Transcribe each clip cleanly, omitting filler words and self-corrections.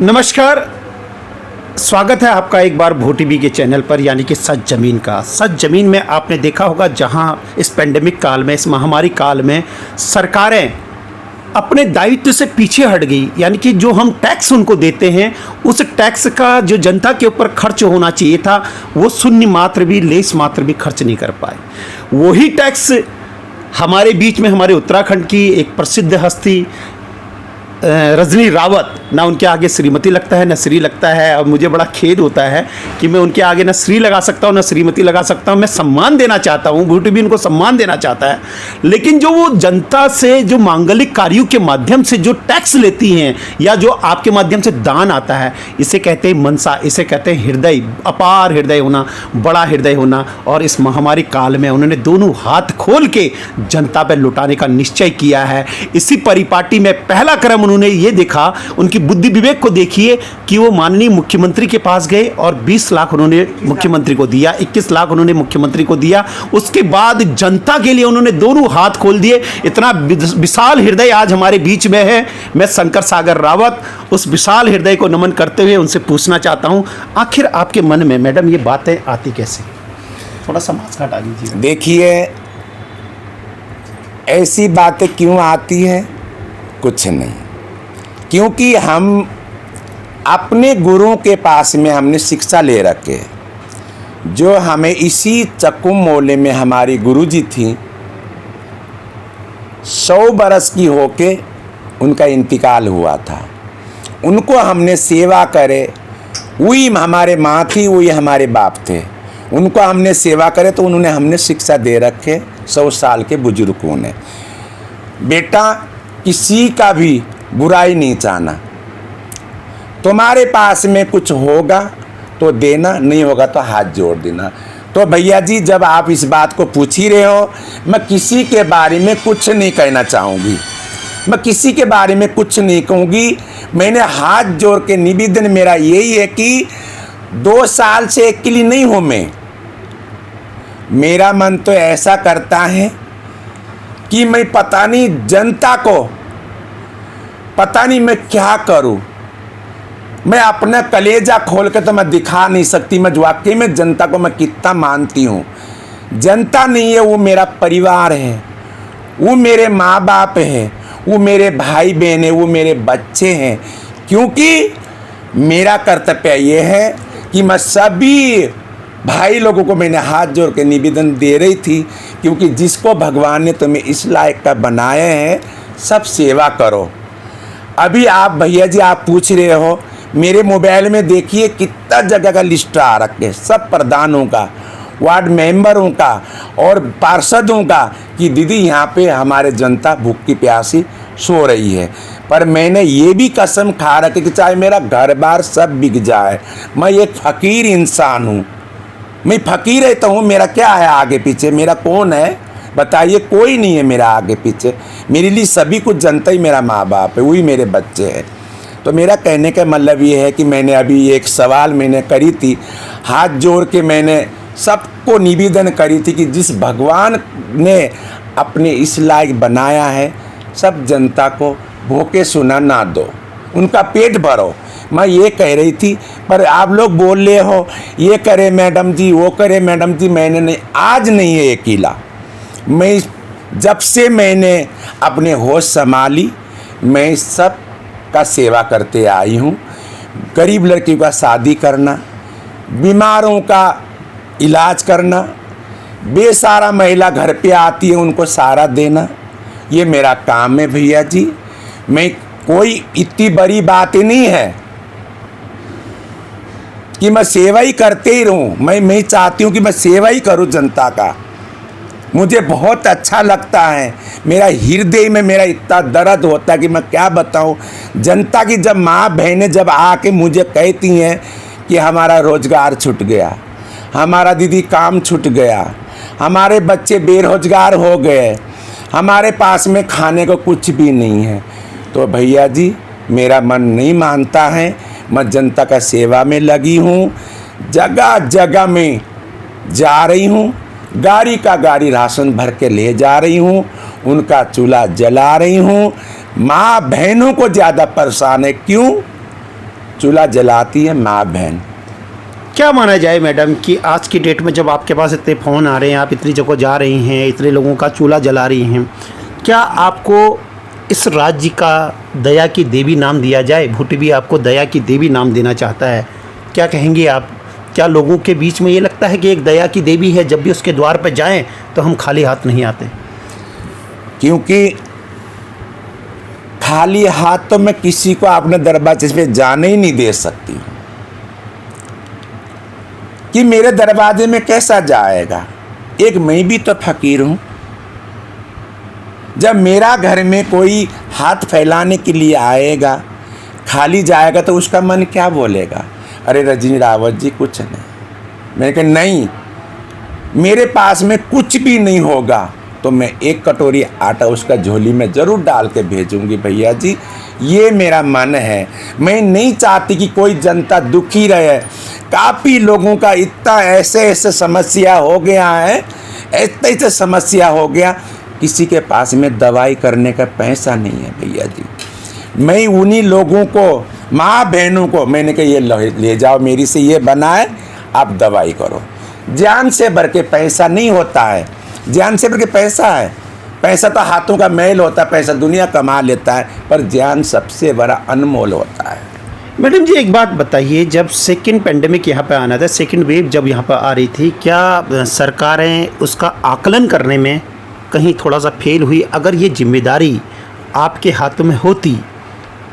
नमस्कार, स्वागत है आपका एक बार भो टीवी के चैनल पर, यानी कि सच ज़मीन का। सच ज़मीन में आपने देखा होगा, जहां इस पेंडेमिक काल में, इस महामारी काल में सरकारें अपने दायित्व से पीछे हट गई। यानी कि जो हम टैक्स उनको देते हैं, उस टैक्स का जो जनता के ऊपर खर्च होना चाहिए था, वो शून्य मात्र भी, लेस मात्र भी खर्च नहीं कर पाए। वही टैक्स हमारे बीच में हमारे उत्तराखंड की एक प्रसिद्ध हस्ती रजनी रावत, ना उनके आगे श्रीमती लगता है ना श्री लगता है, और मुझे बड़ा खेद होता है कि मैं उनके आगे ना श्री लगा सकता हूँ ना श्रीमती लगा सकता हूँ। मैं सम्मान देना चाहता हूँ, भो टीवी उनको सम्मान देना चाहता है, लेकिन जो वो जनता से जो मांगलिक कार्यों के माध्यम से जो टैक्स लेती हैं, या जो आपके माध्यम से दान आता है, इसे कहते हैं मनसा, इसे कहते हैं हृदय, अपार हृदय होना, बड़ा हृदय होना। और इस महामारी काल में उन्होंने दोनों हाथ खोल के जनता पर लुटाने का निश्चय किया है। इसी परिपाटी में पहला क्रम उन्होंने ये देखा, उनकी बुद्धि विवेक को देखिए कि वो माननीय मुख्यमंत्री के पास गए और 20 लाख उन्होंने मुख्यमंत्री को दिया, 21 लाख उन्होंने मुख्यमंत्री को दिया। उसके बाद जनता के लिए उन्होंने दोनों हाथ खोल दिए। इतना विशाल हृदय आज हमारे बीच में है। मैं शंकर सागर रावत उस विशाल हृदय को नमन करते हुए उनसे पूछना चाहता हूं, आखिर आपके मन में मैडम ये बातें आती कैसे? थोड़ा सा मास्क हटा लीजिए। देखिए, ऐसी बातें क्यों आती है? कुछ नहीं, क्योंकि हम अपने गुरुओं के पास में हमने शिक्षा ले रखे, जो हमें इसी चक्कुम मोहल्ले में हमारी गुरुजी थी, 100 बरस की होके उनका इंतकाल हुआ था। उनको हमने सेवा करे, वही हमारे माँ थी, वही हमारे बाप थे। उनको हमने सेवा करे तो उन्होंने हमने शिक्षा दे रखे 100 साल के बुजुर्गों ने। बेटा, किसी का भी बुराई नहीं चाहना, तुम्हारे पास में कुछ होगा तो देना, नहीं होगा तो हाथ जोड़ देना। तो भैया जी, जब आप इस बात को पूछ ही रहे हो, मैं किसी के बारे में कुछ नहीं कहना चाहूँगी, मैं किसी के बारे में कुछ नहीं कहूँगी। मैंने हाथ जोड़ के निवेदन मेरा यही है कि 2 साल से अकेली नहीं हूँ मैं। मेरा मन तो ऐसा करता है कि मैं पता नहीं जनता को, पता नहीं मैं क्या करूं। मैं अपना कलेजा खोल के तो मैं दिखा नहीं सकती, मैं वाकई में जनता को मैं कितना मानती हूँ। जनता नहीं है, वो मेरा परिवार है, वो मेरे माँ बाप है, वो मेरे भाई बहन है, वो मेरे बच्चे हैं। क्योंकि मेरा कर्तव्य ये है कि मैं सभी भाई लोगों को मैंने हाथ जोड़ के निवेदन दे रही थी, क्योंकि जिसको भगवान ने तुम्हें इस लायक का बनाया है, सब सेवा करो। अभी आप भैया जी, आप पूछ रहे हो, मेरे मोबाइल में देखिए कितना जगह का लिस्ट आ रखे है, सब प्रधानों का, वार्ड मेंबरों का और पार्षदों का, कि दीदी यहाँ पे हमारे जनता भूखी प्यासी सो रही है। पर मैंने ये भी कसम खा रखी कि चाहे मेरा घर बार सब बिक जाए, मैं एक फ़कीर इंसान हूँ, मैं फ़कीर रहता हूँ। मेरा क्या है आगे पीछे? मेरा कौन है बताइए? कोई नहीं है मेरा आगे पीछे। मेरे लिए सभी कुछ जनता ही मेरा माँ बाप है, वही मेरे बच्चे हैं। तो मेरा कहने का मतलब ये है कि मैंने अभी एक सवाल मैंने करी थी, हाथ जोड़ के मैंने सबको निवेदन करी थी कि जिस भगवान ने अपने इस लायक बनाया है, सब जनता को भूखे सुना ना दो, उनका पेट भरो। मैं ये कह रही थी, पर आप लोग बोल रहे हो ये करे मैडम जी, वो करे मैडम जी। मैंने नहीं, आज नहीं है अकेला, मैं जब से मैंने अपने होश संभाली, मैं सब का सेवा करते आई हूँ। गरीब लड़कियों का शादी करना, बीमारों का इलाज करना, बेसहारा महिला घर पे आती है उनको सहारा देना, ये मेरा काम है भैया जी। मैं कोई इतनी बड़ी बात ही नहीं है कि मैं सेवा ही करते ही रहूँ। मैं चाहती हूँ कि मैं सेवा ही करूँ जनता का। मुझे बहुत अच्छा लगता है, मेरा हृदय में मेरा इतना दर्द होता है कि मैं क्या बताऊं। जनता की जब माँ बहनें जब आके मुझे कहती हैं कि हमारा रोज़गार छूट गया, हमारा दीदी काम छूट गया, हमारे बच्चे बेरोजगार हो गए, हमारे पास में खाने को कुछ भी नहीं है, तो भैया जी मेरा मन नहीं मानता है। मैं जनता का सेवा में लगी हूँ, जगह जगह में जा रही हूँ, गाड़ी का गाड़ी राशन भर के ले जा रही हूँ, उनका चूल्हा जला रही हूँ। माँ बहनों को ज़्यादा परेशान है। क्यों? चूल्हा जलाती है माँ बहन। क्या माना जाए मैडम कि आज की डेट में जब आपके पास इतने फ़ोन आ रहे हैं, आप इतनी जगह जा रही हैं, इतने लोगों का चूल्हा जला रही हैं, क्या आपको इस राज्य का दया की देवी नाम दिया जाए? भूटी भी आपको दया की देवी नाम देना चाहता है, क्या कहेंगे आप? क्या लोगों के बीच में ये लगता है कि एक दया की देवी है, जब भी उसके द्वार पर जाएं तो हम खाली हाथ नहीं आते? क्योंकि खाली हाथ तो मैं किसी को अपने दरवाजे पे जाने ही नहीं दे सकती हूँ कि मेरे दरवाजे में कैसा जाएगा। एक मैं भी तो फकीर हूँ। जब मेरा घर में कोई हाथ फैलाने के लिए आएगा, खाली जाएगा, तो उसका मन क्या बोलेगा? अरे रजनी रावत जी कुछ नहीं। मैंने कहा नहीं, मेरे पास में कुछ भी नहीं होगा तो मैं एक कटोरी आटा उसका झोली में ज़रूर डाल के भेजूंगी। भैया जी ये मेरा मन है। मैं नहीं चाहती कि कोई जनता दुखी रहे। काफ़ी लोगों का इतना ऐसे समस्या हो गया है, ऐसे समस्या हो गया, किसी के पास में दवाई करने का पैसा नहीं है। भैया जी मैं उन्हीं लोगों को, माँ बहनों को मैंने कहा ये ले जाओ, मेरी से ये बनाए, आप दवाई करो। जान से बढ़ के पैसा नहीं होता है, जान से बढ़ के पैसा है। पैसा तो हाथों का मैल होता है, पैसा दुनिया कमा लेता है, पर जान सबसे बड़ा अनमोल होता है। मैडम जी एक बात बताइए, जब सेकेंड पेंडेमिक यहाँ पे आना था, सेकेंड वेव जब यहाँ पर आ रही थी, क्या सरकारें उसका आकलन करने में कहीं थोड़ा सा फेल हुई? अगर ये जिम्मेदारी आपके हाथों में होती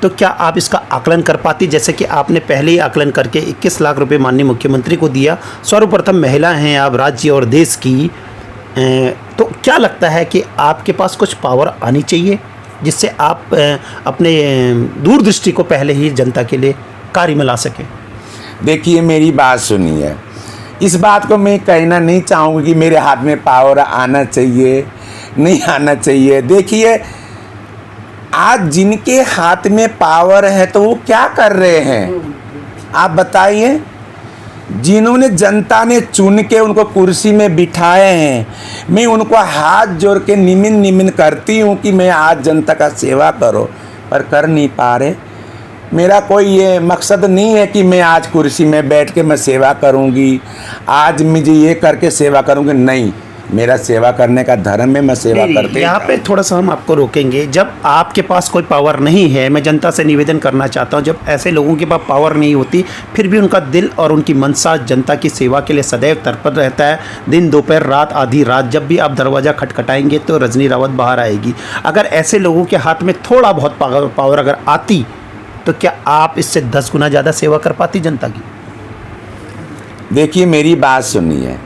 तो क्या आप इसका आकलन कर पाती? जैसे कि आपने पहले ही आकलन करके 21 लाख रुपए माननीय मुख्यमंत्री को दिया। सर्वप्रथम महिला हैं आप राज्य और देश की, तो क्या लगता है कि आपके पास कुछ पावर आनी चाहिए जिससे आप अपने दूरदृष्टि को पहले ही जनता के लिए कार्य में ला सकें? देखिए मेरी बात सुनिए, इस बात को मैं कहना नहीं चाहूँगी कि मेरे हाथ में पावर आना चाहिए, नहीं आना चाहिए। देखिए आज जिनके हाथ में पावर है तो वो क्या कर रहे हैं आप बताइए? जिन्होंने जनता ने चुन के उनको कुर्सी में बिठाए हैं, मैं उनको हाथ जोड़ के निमिन करती हूँ कि मैं आज जनता का सेवा करो, पर कर नहीं पा रहे। मेरा कोई ये मकसद नहीं है कि मैं आज कुर्सी में बैठ के मैं सेवा करूँगी, आज मुझे ये करके सेवा करूँगी, नहीं। मेरा सेवा करने का धर्म है, मैं सेवा करते। यहाँ पे थोड़ा सा हम आपको रोकेंगे। जब आपके पास कोई पावर नहीं है, मैं जनता से निवेदन करना चाहता हूँ, जब ऐसे लोगों के पास पावर नहीं होती फिर भी उनका दिल और उनकी मनसा जनता की सेवा के लिए सदैव तत्पर रहता है। दिन दोपहर रात आधी रात जब भी आप दरवाज़ा खटखटाएंगे तो रजनी रावत बाहर आएगी। अगर ऐसे लोगों के हाथ में थोड़ा बहुत पावर अगर आती तो क्या आप इससे 10 गुना ज़्यादा सेवा कर पाती जनता की? देखिए मेरी बात सुनिए,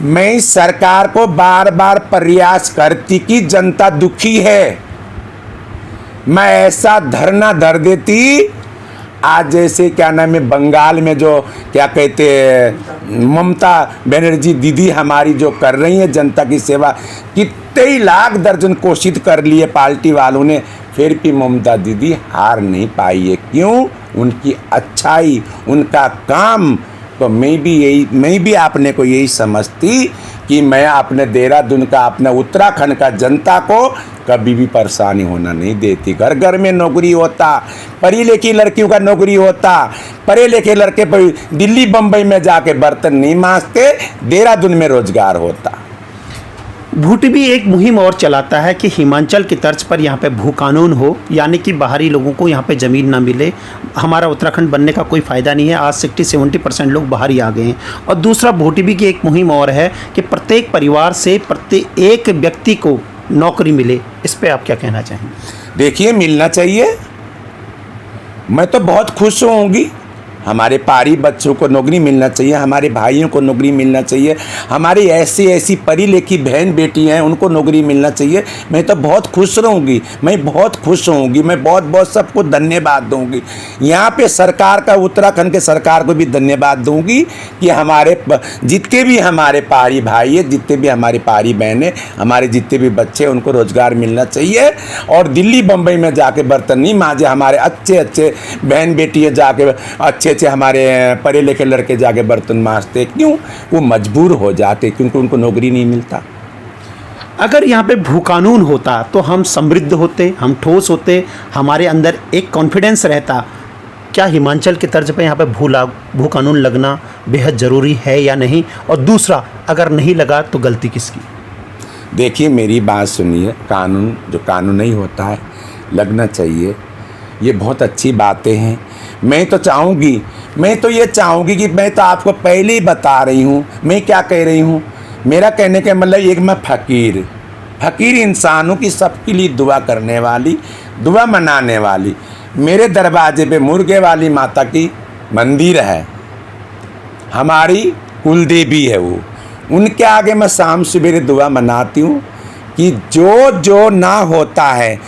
मैं सरकार को बार बार प्रयास करती कि जनता दुखी है, मैं ऐसा धरना धर देती। आज जैसे क्या नाम है बंगाल में जो क्या कहते हैं ममता बनर्जी दीदी हमारी जो कर रही है जनता की सेवा, कितने ही लाख दर्जन कोशिश कर लिए पार्टी वालों ने, फिर भी ममता दीदी हार नहीं पाई है। क्यों? उनकी अच्छाई, उनका काम। तो मैं भी आपने को यही समझती कि मैं अपने देहरादून का, अपने उत्तराखंड का जनता को कभी भी परेशानी होना नहीं देती। घर घर में नौकरी होता, पढ़ी लिखी लड़कियों का नौकरी होता, पढ़े लिखे लड़के दिल्ली बम्बई में जाके बर्तन नहीं मांजते, देहरादून में रोजगार होता। भूटी भी एक मुहिम और चलाता है कि हिमाचल की तर्ज पर यहाँ पे भू कानून हो, यानी कि बाहरी लोगों को यहाँ पे ज़मीन ना मिले। हमारा उत्तराखंड बनने का कोई फ़ायदा नहीं है, आज 60-70% लोग बाहर ही आ गए हैं। और दूसरा भूटी भी की एक मुहिम और है कि प्रत्येक परिवार से प्रत्येक व्यक्ति को नौकरी मिले। इस पर आप क्या कहना चाहेंगे? देखिए मिलना चाहिए, मैं तो बहुत खुश होंगी। हमारे पारी बच्चों को नौकरी मिलना चाहिए, हमारे भाइयों को नौकरी मिलना चाहिए, हमारी ऐसी पढ़ी लिखी बहन बेटी हैं उनको नौकरी मिलना चाहिए। मैं तो बहुत खुश रहूँगी, मैं बहुत खुश होंगी, मैं बहुत बहुत सबको धन्यवाद दूँगी। यहाँ पे सरकार का, उत्तराखंड के सरकार को भी धन्यवाद दूँगी कि हमारे जितने भी हमारे पारी भाई है, जितने भी हमारी पारी बहनें, हमारे जितने भी बच्चे हैं, उनको रोज़गार मिलना चाहिए। और दिल्ली बम्बई में जाके बर्तन नहीं मांजे, हमारे अच्छे बहन बेटी है जाके अच्छे हमारे पढ़े लिखे लड़के जाके बर्तन मांजते। क्यों? वो मजबूर हो जाते, क्योंकि उनको नौकरी नहीं मिलता। अगर यहाँ पे भू कानून होता तो हम समृद्ध होते, हम ठोस होते, हमारे अंदर एक कॉन्फिडेंस रहता। क्या हिमाचल के तर्ज पे यहाँ पे भू कानून लगना बेहद ज़रूरी है या नहीं? और दूसरा, अगर नहीं लगा तो गलती किसकी? देखिए मेरी बात सुनिए, कानून जो कानून नहीं होता है लगना चाहिए, ये बहुत अच्छी बातें हैं। मैं तो ये चाहूँगी कि मैं तो आपको पहले ही बता रही हूँ, मैं क्या कह रही हूँ, मेरा कहने का मतलब एक मैं फ़कीर इंसान हूँ कि सबके लिए दुआ करने वाली, दुआ मनाने वाली। मेरे दरवाजे पे मुर्गे वाली माता की मंदिर है, हमारी कुलदेवी है वो। उनके आगे मैं शाम सवेरे दुआ मनाती हूँ कि जो ना होता है,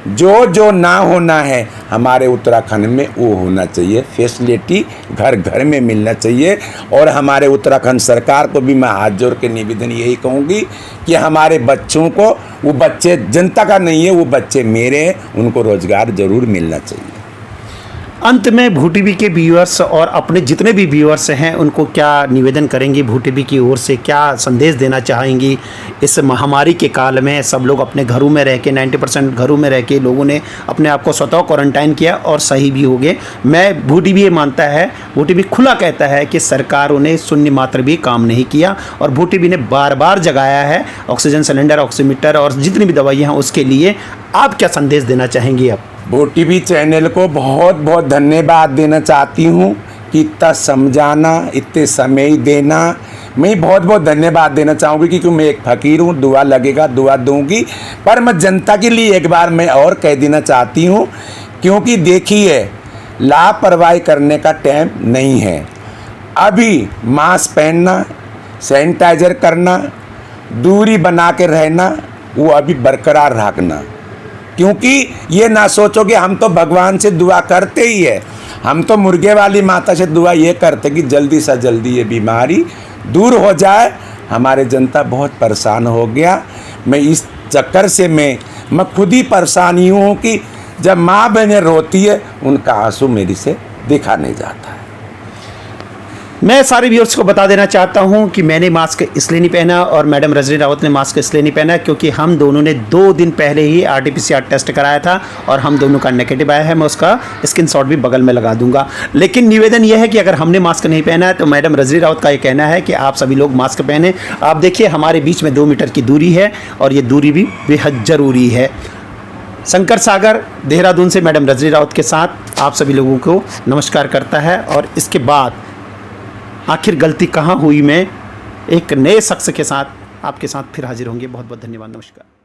जो ना होना है हमारे उत्तराखंड में वो होना चाहिए। फैसिलिटी घर घर में मिलना चाहिए। और हमारे उत्तराखंड सरकार को भी मैं हाथ जोड़ के निवेदन यही कहूँगी कि हमारे बच्चों को, वो बच्चे जनता का नहीं है, वो बच्चे मेरे हैं, उनको रोज़गार ज़रूर मिलना चाहिए। अंत में भू टीवी के व्यूअर्स और अपने जितने भी व्यूअर्स हैं उनको क्या निवेदन करेंगी? भू टीवी की ओर से क्या संदेश देना चाहेंगी? इस महामारी के काल में सब लोग अपने घरों में रह के 90% घरों में रह के लोगों ने अपने आप को स्वतः क्वारंटाइन किया और सही भी हो गए। मैं भू टीवी ये मानता है, भू टीवी खुला कहता है कि सरकारों ने शून्य मात्र भी काम नहीं किया और भू टीवी ने बार बार जगाया है ऑक्सीजन सिलेंडर, ऑक्सीमीटर और जितनी भी दवाइयाँ हैं उसके लिए। आप क्या संदेश देना चाहेंगी? अब भू टीवी चैनल को बहुत बहुत धन्यवाद देना चाहती हूँ कि इतना समझाना, इतने समय देना, मैं बहुत बहुत धन्यवाद देना चाहूँगी क्योंकि मैं एक फ़कीर हूँ, दुआ लगेगा, दुआ दूँगी। पर मैं जनता के लिए एक बार मैं और कह देना चाहती हूँ, क्योंकि देखिए लापरवाही करने का टाइम नहीं है। अभी मास्क पहनना, सैनिटाइज़र करना, दूरी बना के रहना, वो अभी बरकरार रखना। क्योंकि ये ना सोचो कि हम तो भगवान से दुआ करते ही है, हम तो मुर्गे वाली माता से दुआ ये करते कि जल्दी से जल्दी ये बीमारी दूर हो जाए। हमारे जनता बहुत परेशान हो गया। मैं इस चक्कर से मैं खुद ही परेशान ही हूँ कि जब माँ बहनें रोती है उनका आंसू मेरी से देखा नहीं जाता है। मैं सारे व्यूअर्स को बता देना चाहता हूं कि मैंने मास्क इसलिए नहीं पहना और मैडम रजनी रावत ने मास्क इसलिए नहीं पहना क्योंकि हम दोनों ने 2 दिन पहले ही RT-PCR टेस्ट कराया था और हम दोनों का नेगेटिव आया है। मैं उसका स्क्रीनशॉट भी बगल में लगा दूंगा। लेकिन निवेदन यह है कि अगर हमने मास्क नहीं पहना है तो मैडम रजनी रावत का ये कहना है कि आप सभी लोग मास्क पहने। आप देखिए हमारे बीच में 2 मीटर की दूरी है और ये दूरी भी बेहद ज़रूरी है। शंकर सागर देहरादून से मैडम रजनी रावत के साथ आप सभी लोगों को नमस्कार करता है। और इसके बाद आखिर गलती कहाँ हुई, मैं एक नए शख्स के साथ आपके साथ फिर हाजिर होंगे। बहुत बहुत धन्यवाद, नमस्कार।